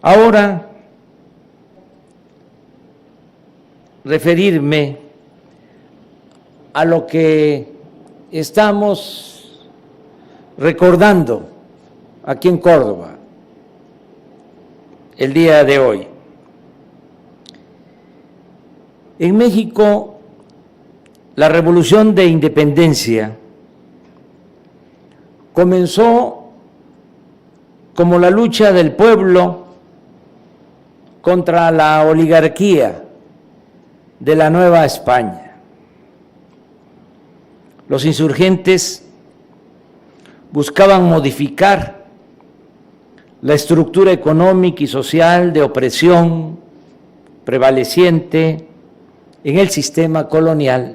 Ahora, referirme a lo que estamos recordando aquí en Córdoba el día de hoy. En México, la Revolución de Independencia comenzó como la lucha del pueblo contra la oligarquía de la Nueva España. Los insurgentes buscaban modificar la estructura económica y social de opresión prevaleciente en el sistema colonial.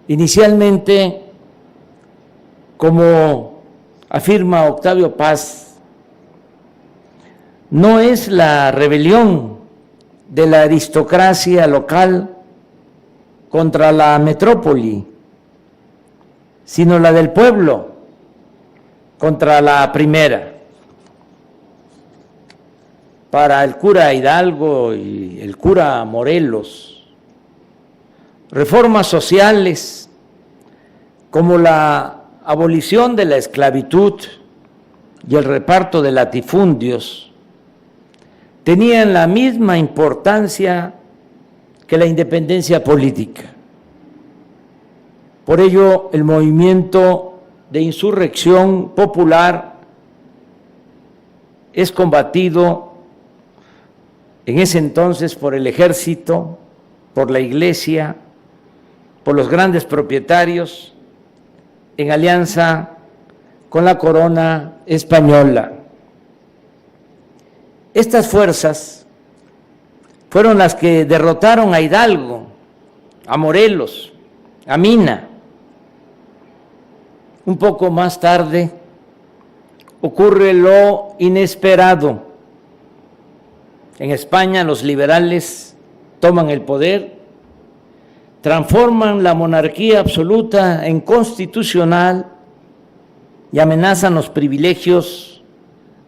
Inicialmente, como afirma Octavio Paz, no es la rebelión de la aristocracia local contra la metrópoli, sino la del pueblo contra la primera. Para el cura Hidalgo y el cura Morelos, reformas sociales como la abolición de la esclavitud y el reparto de latifundios tenían la misma importancia que la independencia política. Por ello, el movimiento de insurrección popular es combatido en ese entonces por el ejército, por la iglesia, por los grandes propietarios, en alianza con la corona española. Estas fuerzas fueron las que derrotaron a Hidalgo, a Morelos, a Mina. Un poco más tarde ocurre lo inesperado. En España los liberales toman el poder, transforman la monarquía absoluta en constitucional y amenazan los privilegios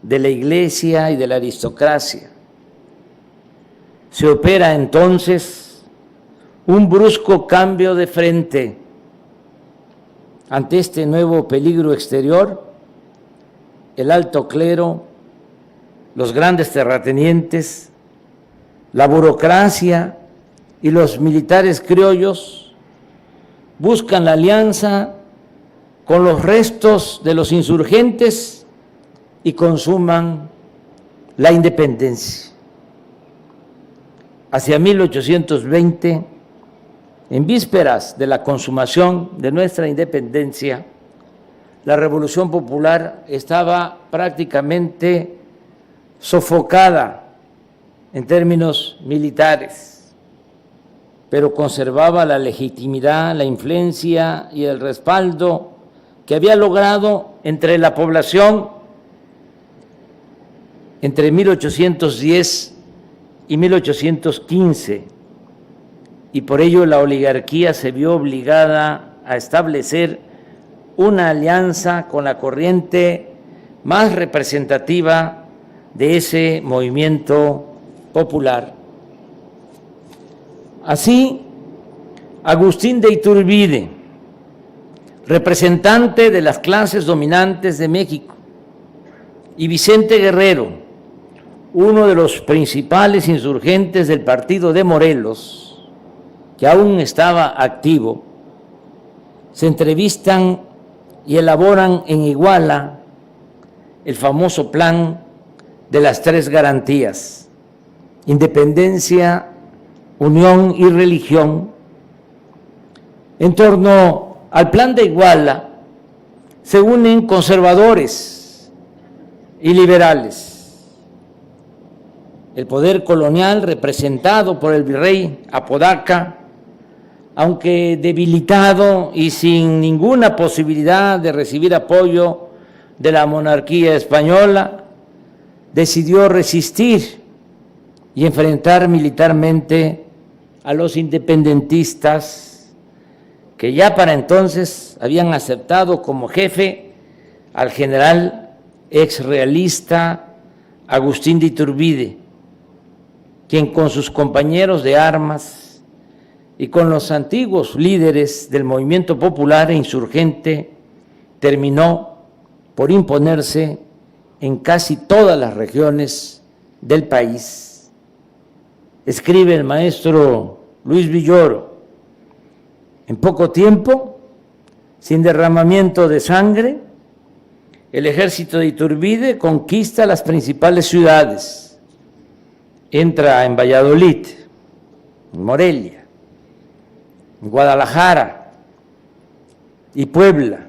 de la iglesia y de la aristocracia. Se opera entonces un brusco cambio de frente. Ante este nuevo peligro exterior, el alto clero, los grandes terratenientes, la burocracia y los militares criollos buscan la alianza con los restos de los insurgentes y consuman la independencia. Hacia 1820, en vísperas de la consumación de nuestra independencia, la Revolución Popular estaba prácticamente sofocada en términos militares, pero conservaba la legitimidad, la influencia y el respaldo que había logrado entre la población entre 1810 y 1815, y por ello la oligarquía se vio obligada a establecer una alianza con la corriente más representativa de ese movimiento popular. Así, Agustín de Iturbide, representante de las clases dominantes de México, y Vicente Guerrero, uno de los principales insurgentes del partido de Morelos, que aún estaba activo, se entrevistan y elaboran en Iguala el famoso plan de las tres garantías: independencia, unión y religión. En torno al plan de Iguala se unen conservadores y liberales. El poder colonial, representado por el virrey Apodaca, aunque debilitado y sin ninguna posibilidad de recibir apoyo de la monarquía española, decidió resistir y enfrentar militarmente a los independentistas, que ya para entonces habían aceptado como jefe al general exrealista Agustín de Iturbide, quien con sus compañeros de armas y con los antiguos líderes del movimiento popular e insurgente terminó por imponerse en casi todas las regiones del país. Escribe el maestro Luis Villoro: en poco tiempo, sin derramamiento de sangre, el ejército de Iturbide conquista las principales ciudades, entra en Valladolid, en Morelia, en Guadalajara y Puebla,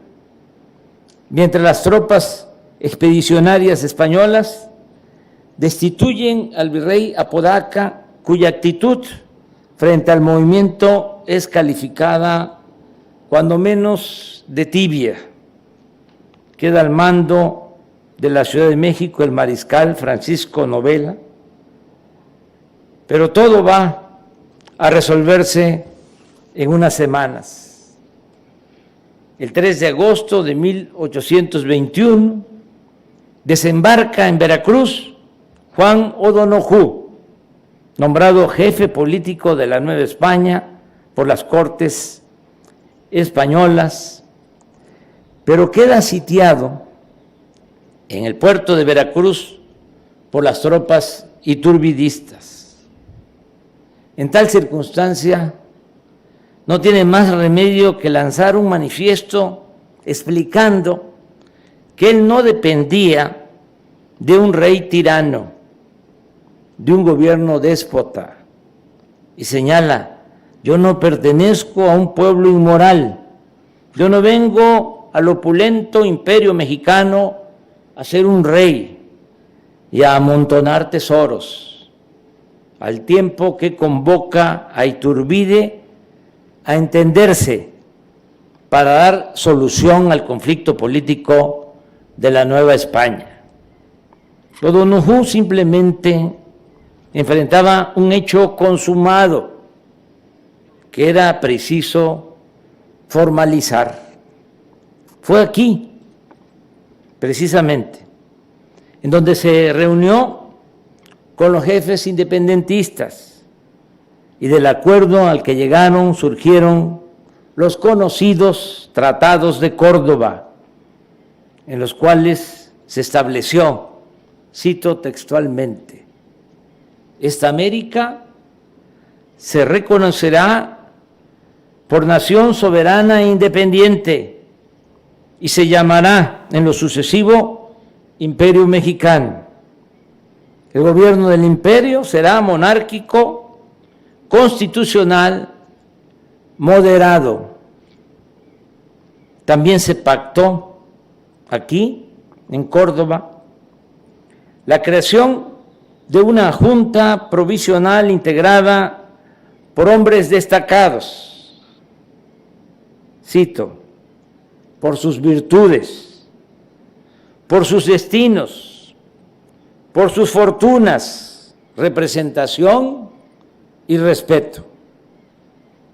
mientras las tropas expedicionarias españolas destituyen al virrey Apodaca, cuya actitud frente al movimiento es calificada cuando menos de tibia. Queda al mando de la Ciudad de México el mariscal Francisco Novela, pero todo va a resolverse en unas semanas. El 3 de agosto de 1821 desembarca en Veracruz Juan O'Donojú, nombrado jefe político de la Nueva España por las Cortes españolas, pero queda sitiado en el puerto de Veracruz por las tropas iturbidistas. En tal circunstancia, no tiene más remedio que lanzar un manifiesto explicando que él no dependía de un rey tirano, de un gobierno déspota, y señala: yo no pertenezco a un pueblo inmoral, yo no vengo al opulento imperio mexicano a ser un rey y a amontonar tesoros, al tiempo que convoca a Iturbide a entenderse para dar solución al conflicto político de la Nueva España. O'Donojú simplemente enfrentaba un hecho consumado que era preciso formalizar. Fue aquí, precisamente, en donde se reunió con los jefes independentistas, y del acuerdo al que llegaron surgieron los conocidos Tratados de Córdoba, en los cuales se estableció, cito textualmente: esta América se reconocerá por nación soberana e independiente y se llamará en lo sucesivo Imperio Mexicano. El gobierno del imperio será monárquico, constitucional, moderado. También se pactó aquí, en Córdoba, la creación de una junta provisional integrada por hombres destacados, cito, por sus virtudes, por sus destinos, por sus fortunas, representación y respeto,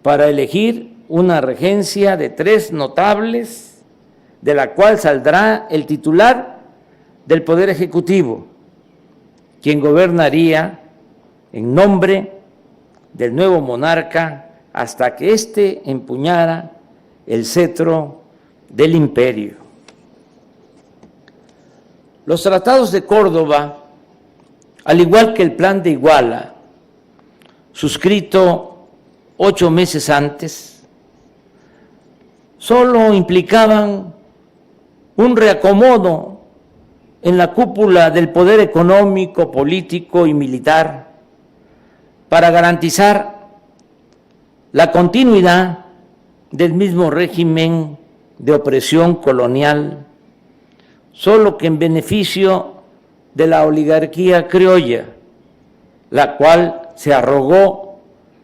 para elegir una regencia de 3 notables, de la cual saldrá el titular del Poder Ejecutivo, quien gobernaría en nombre del nuevo monarca hasta que éste empuñara el cetro del imperio. Los tratados de Córdoba, al igual que el Plan de Iguala, suscrito 8 meses antes, solo implicaban un reacomodo en la cúpula del poder económico, político y militar para garantizar la continuidad del mismo régimen de opresión colonial, solo que en beneficio de la oligarquía criolla, la cual se arrogó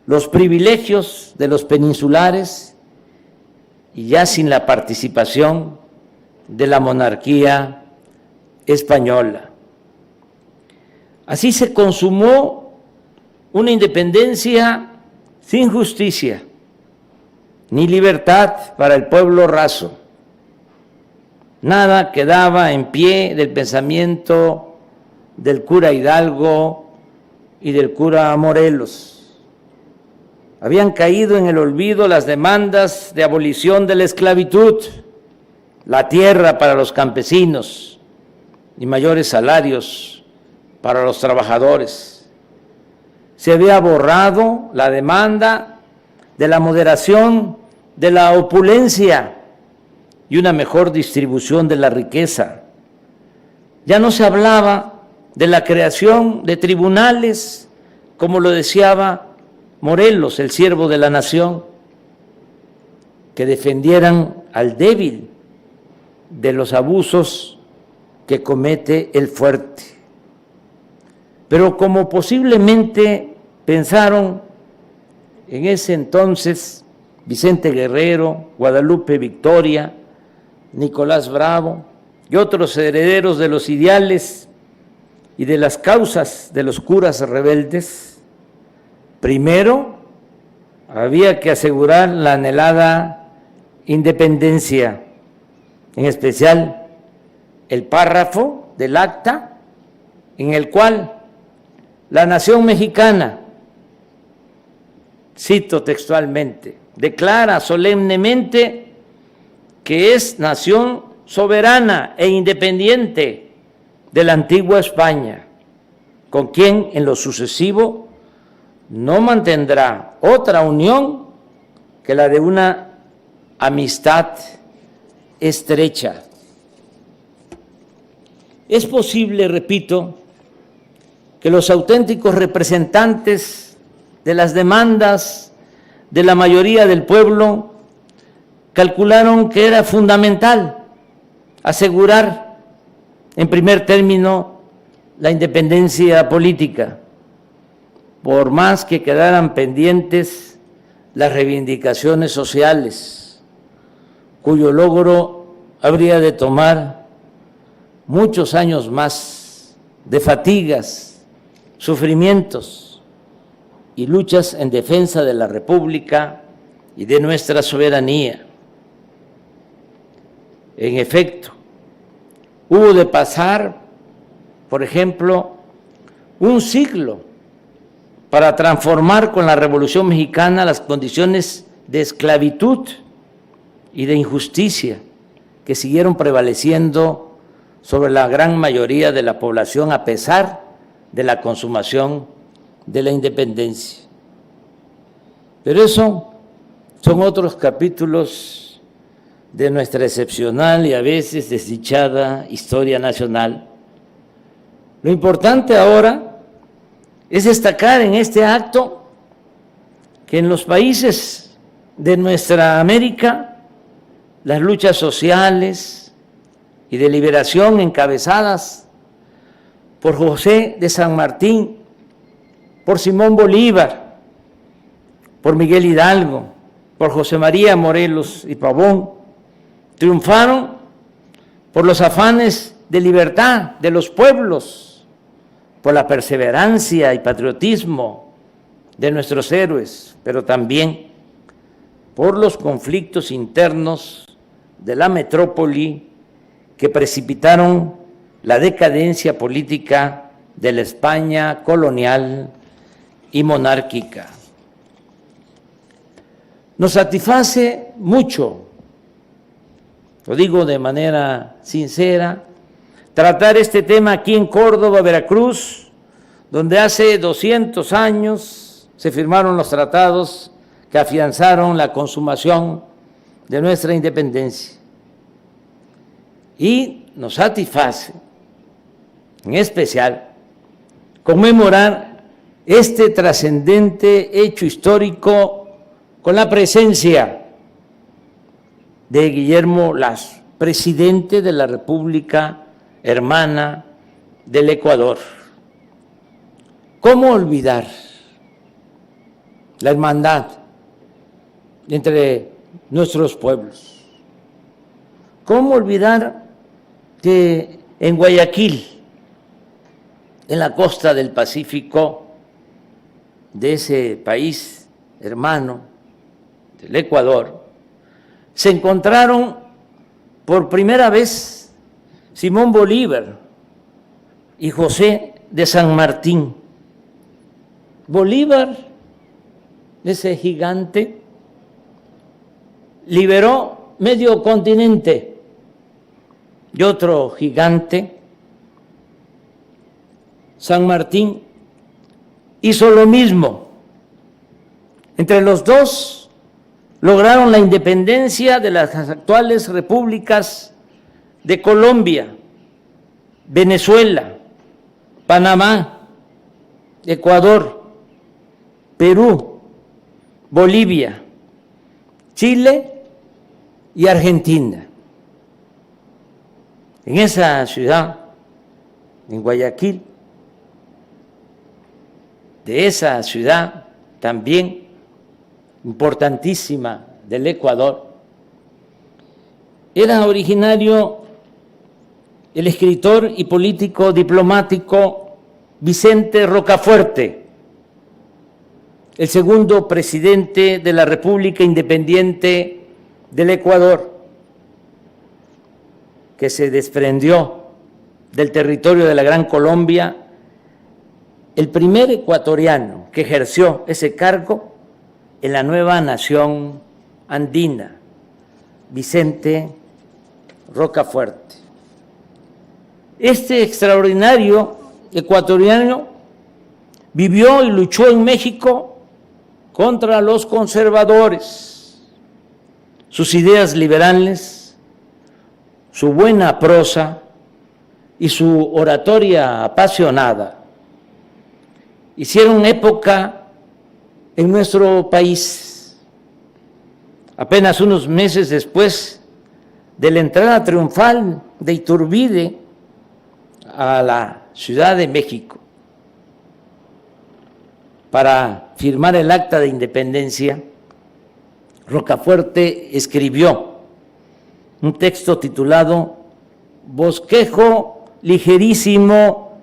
los privilegios de los peninsulares y ya sin la participación de la monarquía española. Así se consumó una independencia sin justicia ni libertad para el pueblo raso. Nada quedaba en pie del pensamiento del cura Hidalgo y del cura Morelos. Habían caído en el olvido las demandas de abolición de la esclavitud, la tierra para los campesinos y mayores salarios para los trabajadores. Se había borrado la demanda de la moderación de la opulencia y una mejor distribución de la riqueza. Ya no se hablaba de la creación de tribunales, como lo deseaba Morelos, el siervo de la nación, que defendieran al débil de los abusos que comete el fuerte. Pero como posiblemente pensaron en ese entonces Vicente Guerrero, Guadalupe Victoria, Nicolás Bravo y otros herederos de los ideales y de las causas de los curas rebeldes, primero había que asegurar la anhelada independencia, en especial el párrafo del acta en el cual la nación mexicana, cito textualmente, declara solemnemente que es nación soberana e independiente de la antigua España, con quien en lo sucesivo no mantendrá otra unión que la de una amistad estrecha. Es posible, repito, que los auténticos representantes de las demandas de la mayoría del pueblo calcularon que era fundamental asegurar, en primer término, la independencia política, por más que quedaran pendientes las reivindicaciones sociales, cuyo logro habría de tomar muchos años más de fatigas, sufrimientos y luchas en defensa de la República y de nuestra soberanía. En efecto, hubo de pasar, por ejemplo, un siglo para transformar con la Revolución Mexicana las condiciones de esclavitud y de injusticia que siguieron prevaleciendo sobre la gran mayoría de la población a pesar de la consumación de la independencia. Pero eso son otros capítulos de nuestra excepcional y a veces desdichada historia nacional. Lo importante ahora es destacar en este acto que en los países de nuestra América las luchas sociales y de liberación encabezadas por José de San Martín, por Simón Bolívar, por Miguel Hidalgo, por José María Morelos y Pavón, triunfaron por los afanes de libertad de los pueblos, por la perseverancia y patriotismo de nuestros héroes, pero también por los conflictos internos de la metrópoli que precipitaron la decadencia política de la España colonial y monárquica. Nos satisface mucho, lo digo de manera sincera, tratar este tema aquí en Córdoba, Veracruz, donde hace 200 años se firmaron los tratados que afianzaron la consumación de nuestra independencia. Y nos satisface, en especial, conmemorar este trascendente hecho histórico con la presencia de Guillermo Lasso, presidente de la República Hermana del Ecuador. ¿Cómo olvidar la hermandad entre nuestros pueblos? ¿Cómo olvidar que en Guayaquil, en la costa del Pacífico de ese país hermano del Ecuador, se encontraron por primera vez Simón Bolívar, y José de San Martín. Bolívar, ese gigante, liberó medio continente, y otro gigante, San Martín, hizo lo mismo. Entre los dos lograron la independencia de las actuales repúblicas de Colombia, Venezuela, Panamá, Ecuador, Perú, Bolivia, Chile y Argentina. En esa ciudad, en Guayaquil, de esa ciudad también importantísima del Ecuador, era originario el escritor y político diplomático Vicente Rocafuerte, el segundo presidente de la República Independiente del Ecuador, que se desprendió del territorio de la Gran Colombia, el primer ecuatoriano que ejerció ese cargo en la nueva nación andina, Vicente Rocafuerte. Este extraordinario ecuatoriano vivió y luchó en México contra los conservadores. Sus ideas liberales, su buena prosa y su oratoria apasionada hicieron época en nuestro país. Apenas unos meses después de la entrada triunfal de Iturbide a la Ciudad de México para firmar el acta de independencia, Rocafuerte escribió un texto titulado Bosquejo ligerísimo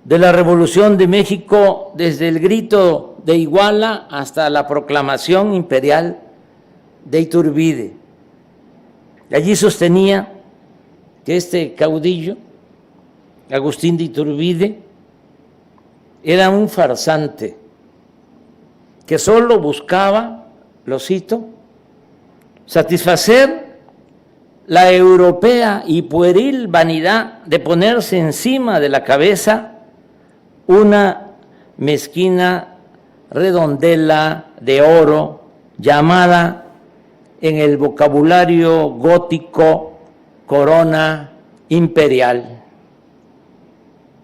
de la Revolución de México desde el grito de Iguala hasta la proclamación imperial de Iturbide. Allí sostenía que este caudillo, Agustín de Iturbide, era un farsante que solo buscaba, lo cito, satisfacer la europea y pueril vanidad de ponerse encima de la cabeza una mezquina redondela de oro llamada en el vocabulario gótico corona imperial.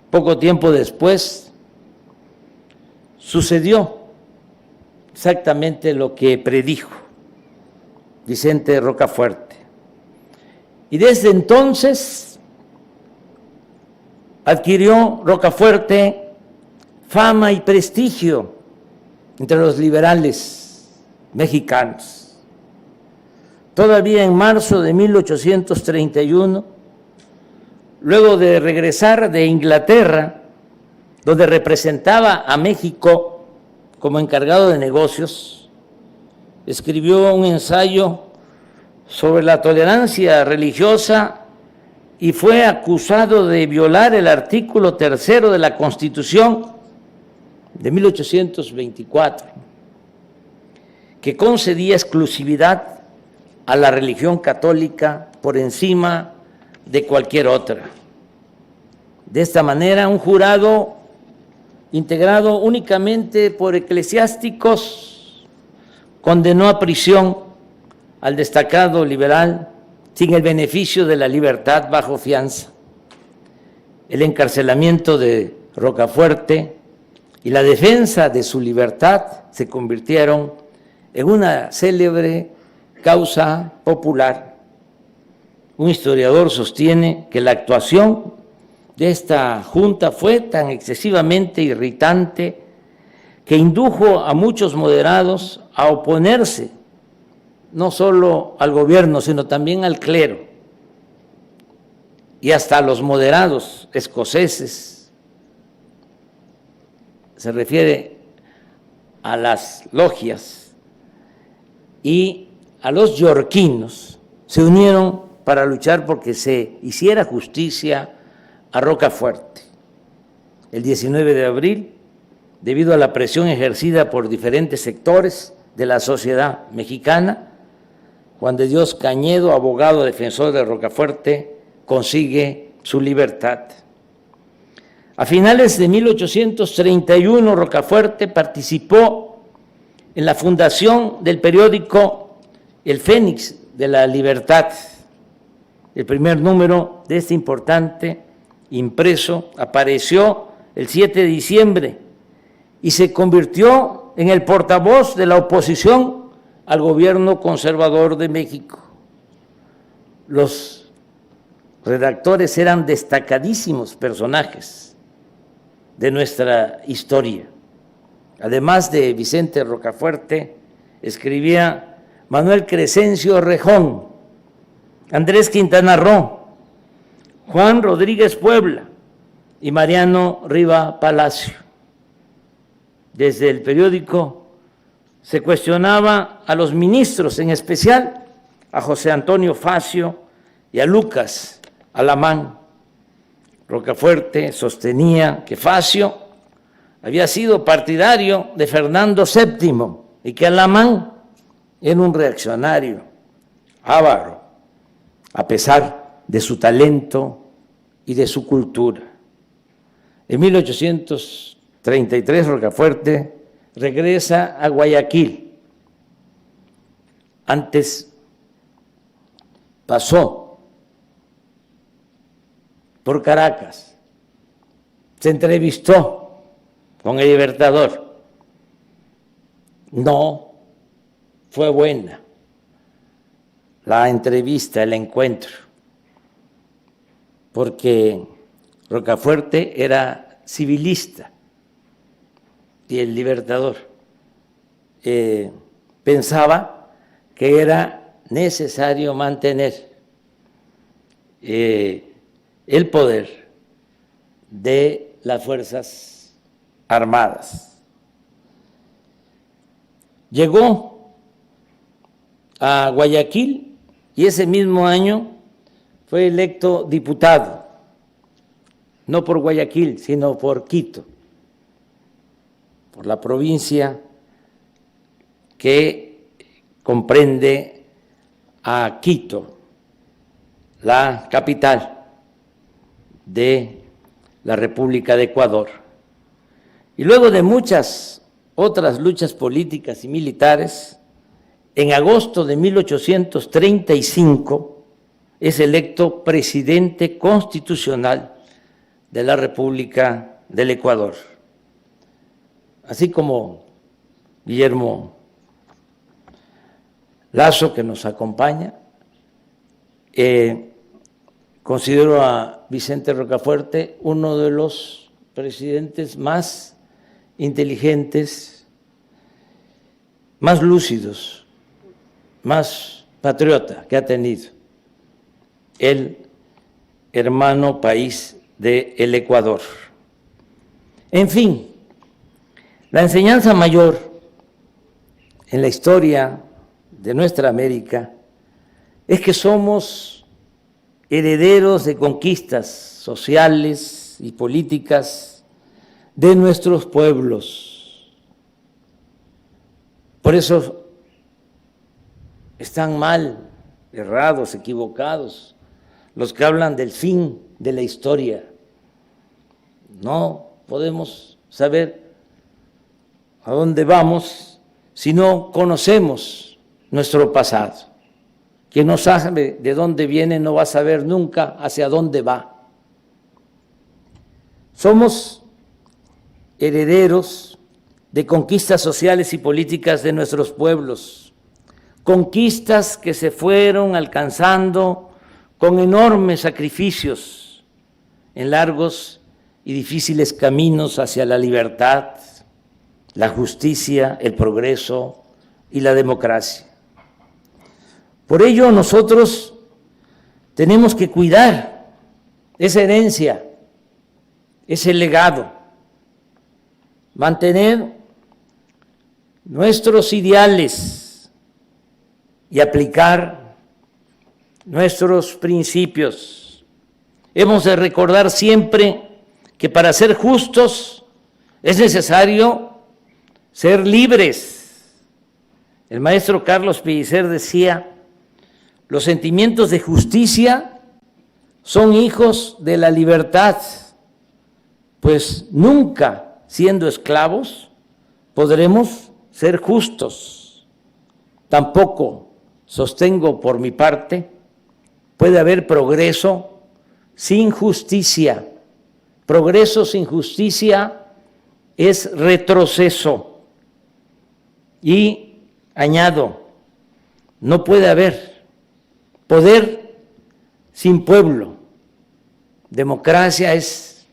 Poco tiempo después sucedió exactamente lo que predijo Vicente Rocafuerte. Y desde entonces adquirió Rocafuerte fama y prestigio entre los liberales mexicanos. Todavía en marzo de 1831, luego de regresar de Inglaterra, donde representaba a México como encargado de negocios, escribió un ensayo sobre la tolerancia religiosa y fue acusado de violar el artículo 3º de la Constitución de 1824, que concedía exclusividad a la religión católica por encima de cualquier otra. De esta manera, un jurado integrado únicamente por eclesiásticos condenó a prisión al destacado liberal sin el beneficio de la libertad bajo fianza. El encarcelamiento de Rocafuerte y la defensa de su libertad se convirtieron en una célebre causa popular. Un historiador sostiene que la actuación de esta junta fue tan excesivamente irritante que indujo a muchos moderados a oponerse no solo al gobierno, sino también al clero, y hasta a los moderados escoceses. Se refiere a las logias y a los yorquinos, se unieron para luchar porque se hiciera justicia a Rocafuerte. el 19 de abril, debido a la presión ejercida por diferentes sectores de la sociedad mexicana, Juan de Dios Cañedo, abogado defensor de Rocafuerte, consigue su libertad. A finales de 1831, Rocafuerte participó en la fundación del periódico El Fénix de la Libertad. El primer número de este importante impreso apareció el 7 de diciembre y se convirtió en el portavoz de la oposición al gobierno conservador de México. Los redactores eran destacadísimos personajes de nuestra historia. Además de Vicente Rocafuerte, escribía Manuel Crescencio Rejón, Andrés Quintana Roo, Juan Rodríguez Puebla y Mariano Riva Palacio. Desde el periódico se cuestionaba a los ministros, en especial a José Antonio Facio y a Lucas Alamán. Rocafuerte sostenía que Facio había sido partidario de Fernando VII y que Alamán era un reaccionario avaro, a pesar de su talento y de su cultura. En 1833, Rocafuerte regresa a Guayaquil. Antes pasó por Caracas, se entrevistó con el Libertador. No fue buena la entrevista, el encuentro, porque Rocafuerte era civilista y el Libertador pensaba que era necesario mantener el poder de las Fuerzas Armadas. Llegó a Guayaquil y ese mismo año fue electo diputado, no por Guayaquil, sino por Quito, por la provincia que comprende a Quito, la capital de la República de Ecuador. Y luego de muchas otras luchas políticas y militares, en agosto de 1835 es electo presidente constitucional de la República del Ecuador. Así como Guillermo Lasso, que nos acompaña, considero a Vicente Rocafuerte uno de los presidentes más inteligentes, más lúcidos, más patriota que ha tenido el hermano país del Ecuador. En fin, la enseñanza mayor en la historia de nuestra América es que somos herederos de conquistas sociales y políticas de nuestros pueblos. Por eso están mal, errados, equivocados los que hablan del fin de la historia. No podemos saber a dónde vamos si no conocemos nuestro pasado. Quien no sabe de dónde viene no va a saber nunca hacia dónde va. Somos herederos de conquistas sociales y políticas de nuestros pueblos, conquistas que se fueron alcanzando con enormes sacrificios en largos y difíciles caminos hacia la libertad, la justicia, el progreso y la democracia. Por ello nosotros tenemos que cuidar esa herencia, ese legado, mantener nuestros ideales y aplicar nuestros principios. Hemos de recordar siempre que para ser justos es necesario ser libres. El maestro Carlos Pellicer decía: los sentimientos de justicia son hijos de la libertad, pues nunca, siendo esclavos, podremos ser justos. Tampoco sostengo por mi parte, puede haber progreso sin justicia. Progreso sin justicia es retroceso. Y añado, no puede haber poder sin pueblo. Democracia es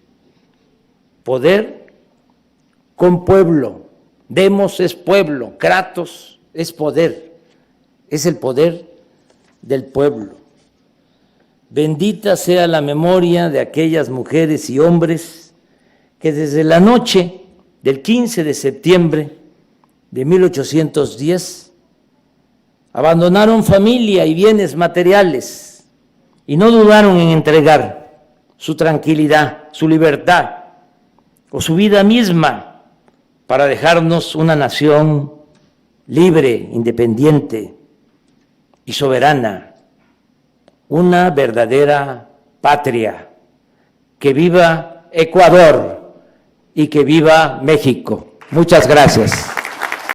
poder con pueblo. Demos es pueblo, kratos es poder, es el poder del pueblo. Bendita sea la memoria de aquellas mujeres y hombres que desde la noche del 15 de septiembre de 1810 abandonaron familia y bienes materiales y no dudaron en entregar su tranquilidad, su libertad o su vida misma para dejarnos una nación libre, independiente y soberana, una verdadera patria. Que viva Ecuador y que viva México. Muchas gracias.